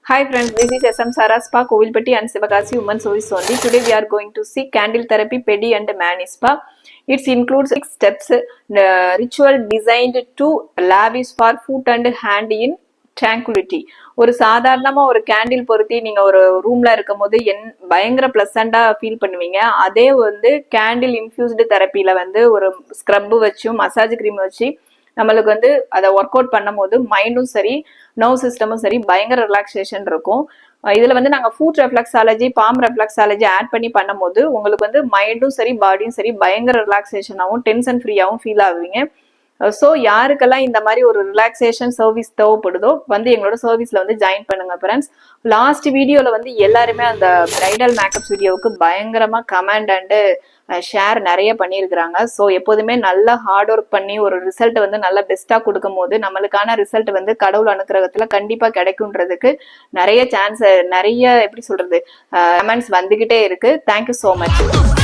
Hi friends, this is SM Sara Spa, Kovilpatti and Sivakasi Women's Service only. Today we are going to see candle therapy, pedi and mani spa. It includes 6 steps, ritual designed to lavish for foot and hand in tranquility. ஒரு சாதாரணமா ஒரு candle பொருத்தி நீங்க ஒரு ரூம்ல இருக்கும் போது பயங்கர பிளசண்டா ஃபீல் பண்ணுவீங்க. அதே வந்து கேண்டில் இன்ஃபியூஸ்டு தெரப்பில வந்து ஒரு ஸ்க்ரப் வச்சும் மசாஜ் கிரீம் வச்சு நம்மளுக்கு வந்து அதை ஒர்க் அவுட் பண்ணும் போது மைண்டும் சரி நர்வ் சிஸ்டமும் சரி பயங்கர ரிலாக்ஸேஷன் இருக்கும். இதுல வந்து நாங்க foot reflexology palm reflexology add பண்ணி பண்ணும் போது உங்களுக்கு வந்து மைண்டும் சரி பாடியும் சரி பயங்கர ரிலாக்ஸேஷனாகவும் டென்ஷன் ஃப்ரீயாகவும் ஃபீல் ஆகுவீங்க. ஸோ யாருக்கெல்லாம் இந்த மாதிரி ஒரு ரிலாக்ஸேஷன் சர்வீஸ் தேவைப்படுதோ வந்து எங்களோட சர்வீஸ்ல வந்து ஜாயின் பண்ணுங்க ஃப்ரெண்ட்ஸ். லாஸ்ட் வீடியோல வந்து எல்லாருமே அந்த பிரைடல் மேக்கப் வீடியோவுக்கு பயங்கரமா கமெண்ட் அண்டு ஷேர் நிறைய பண்ணியிருக்கிறாங்க. ஸோ எப்போதுமே நல்லா ஹார்ட் ஒர்க் பண்ணி ஒரு ரிசல்ட் வந்து நல்லா பெஸ்ட்டாக கொடுக்கும் போது நம்மளுக்கான ரிசல்ட் வந்து கடவுள் அனுக்கிரகத்தில் கண்டிப்பாக கிடைக்குன்றதுக்கு நிறைய சான்ஸ் நிறைய எப்படி சொல்றது கமெண்ட்ஸ் வந்துகிட்டே இருக்கு. Thank you so much.